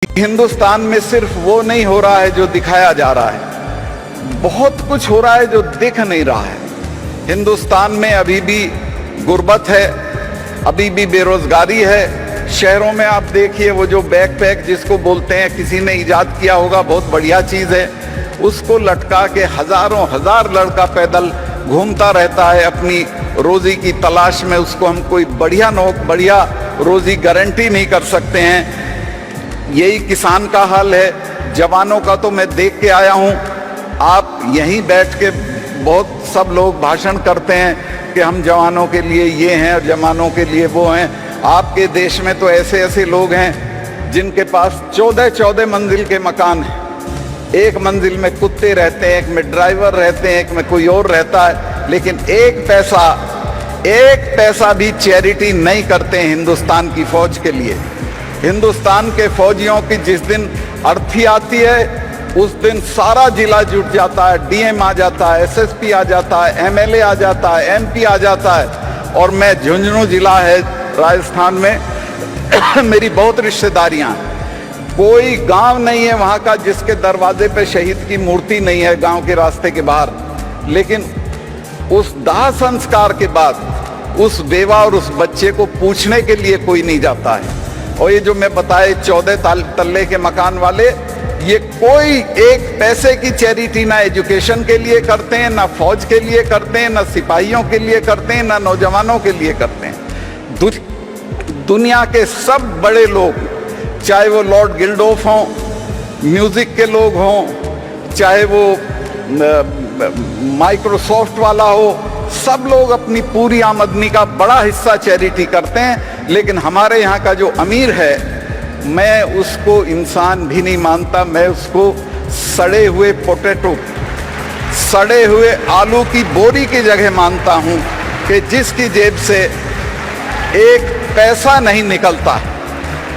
हिंदुस्तान में सिर्फ वो नहीं हो रहा है जो दिखाया जा रहा है, बहुत कुछ हो रहा है जो दिख नहीं रहा है। हिंदुस्तान में अभी भी गुर्बत है, अभी भी बेरोजगारी है। शहरों में आप देखिए वो जो बैकपैक जिसको बोलते हैं, किसी ने इजाद किया होगा, बहुत बढ़िया चीज़ है। उसको लटका के हजारों हजार लड़का पैदल घूमता रहता है अपनी रोजी की तलाश में। उसको हम कोई बढ़िया रोजी गारंटी नहीं कर सकते हैं। यही किसान का हाल है। जवानों का तो मैं देख के आया हूँ। आप यहीं बैठ के बहुत सब लोग भाषण करते हैं कि हम जवानों के लिए ये हैं और जवानों के लिए वो हैं। आपके देश में तो ऐसे ऐसे लोग हैं जिनके पास 14 मंजिल के मकान हैं। एक मंजिल में कुत्ते रहते हैं, एक में ड्राइवर रहते हैं, एक में कोई और रहता है, लेकिन एक पैसा भी चैरिटी नहीं करते हैं हिंदुस्तान की फौज के लिए। हिंदुस्तान के फौजियों की जिस दिन अर्थी आती है उस दिन सारा जिला जुट जाता है, डीएम आ जाता है, एसएसपी आ जाता है, एमएलए आ जाता है, एमपी आ जाता है। और मैं झुंझुनू जिला है राजस्थान में मेरी बहुत रिश्तेदारियां हैं। कोई गांव नहीं है वहां का जिसके दरवाजे पे शहीद की मूर्ति नहीं है, गांव के रास्ते के बाहर। लेकिन उस दाह संस्कार के बाद उस बेवा और उस बच्चे को पूछने के लिए कोई नहीं जाता है। और ये जो मैं बताए 14 तल्ले के मकान वाले, ये कोई एक पैसे की चैरिटी ना एजुकेशन के लिए करते हैं, ना फौज के लिए करते हैं, ना सिपाहियों के लिए करते हैं, ना नौजवानों के लिए करते हैं। दुनिया के सब बड़े लोग, चाहे वो लॉर्ड गिल्डोफ हों, म्यूजिक के लोग हों, चाहे वो माइक्रोसॉफ्ट वाला हो, सब लोग अपनी पूरी आमदनी का बड़ा हिस्सा चैरिटी करते हैं। लेकिन हमारे यहाँ का जो अमीर है, मैं उसको इंसान भी नहीं मानता। मैं उसको सड़े हुए पोटैटो, सड़े हुए आलू की बोरी की जगह मानता हूँ कि जिसकी जेब से एक पैसा नहीं निकलता।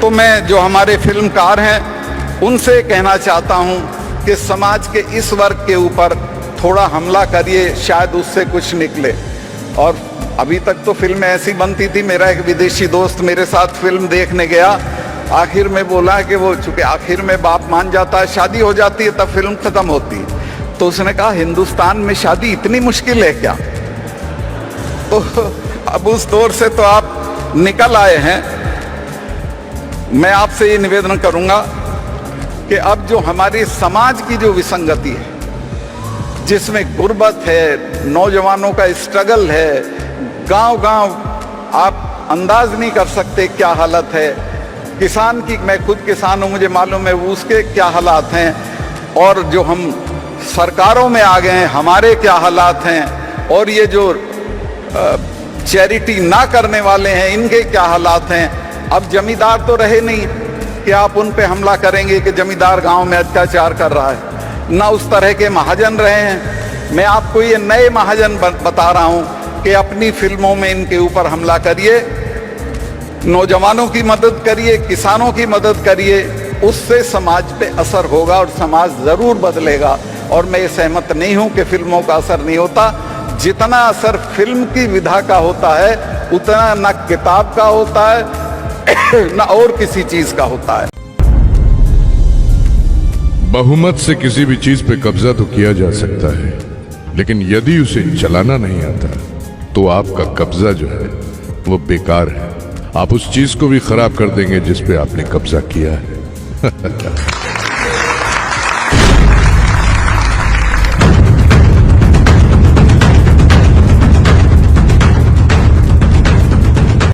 तो मैं जो हमारे फिल्मकार हैं उनसे कहना चाहता हूँ कि समाज के इस वर्ग के ऊपर थोड़ा हमला करिए, शायद उससे कुछ निकले। और अभी तक तो फिल्में ऐसी बनती थी। मेरा एक विदेशी दोस्त मेरे साथ फिल्म देखने गया, आखिर में बोला कि वो चूंकि आखिर में बाप मान जाता है, शादी हो जाती है, तब फिल्म खत्म होती है। तो उसने कहा हिंदुस्तान में शादी इतनी मुश्किल है क्या? तो अब उस दौर से तो आप निकल आए हैं। मैं आपसे ये निवेदन करूंगा कि अब जो हमारी समाज की जो विसंगति है, जिसमें गुर्बत है, नौजवानों का स्ट्रगल है, गांव आप अंदाज नहीं कर सकते क्या हालत है। किसान की, मैं खुद किसान हूं, मुझे मालूम है उसके क्या हालात हैं। और जो हम सरकारों में आ गए हैं, हमारे क्या हालात हैं। और ये जो चैरिटी ना करने वाले हैं, इनके क्या हालात हैं। अब जमींदार तो रहे नहीं कि आप उन पे हमला करेंगे कि जमींदार गांव में अत्याचार कर रहा है, ना उस तरह के महाजन रहे हैं। मैं आपको ये नए महाजन बता रहा हूं कि अपनी फिल्मों में इनके ऊपर हमला करिए, नौजवानों की मदद करिए, किसानों की मदद करिए। उससे समाज पे असर होगा और समाज जरूर बदलेगा। और मैं ये सहमत नहीं हूं कि फिल्मों का असर नहीं होता। जितना असर फिल्म की विधा का होता है उतना ना किताब का होता है ना और किसी चीज का होता है। बहुमत से किसी भी चीज पे कब्जा तो किया जा सकता है, लेकिन यदि उसे चलाना नहीं आता तो आपका कब्जा जो है वो बेकार है। आप उस चीज को भी खराब कर देंगे जिस पे आपने कब्जा किया है।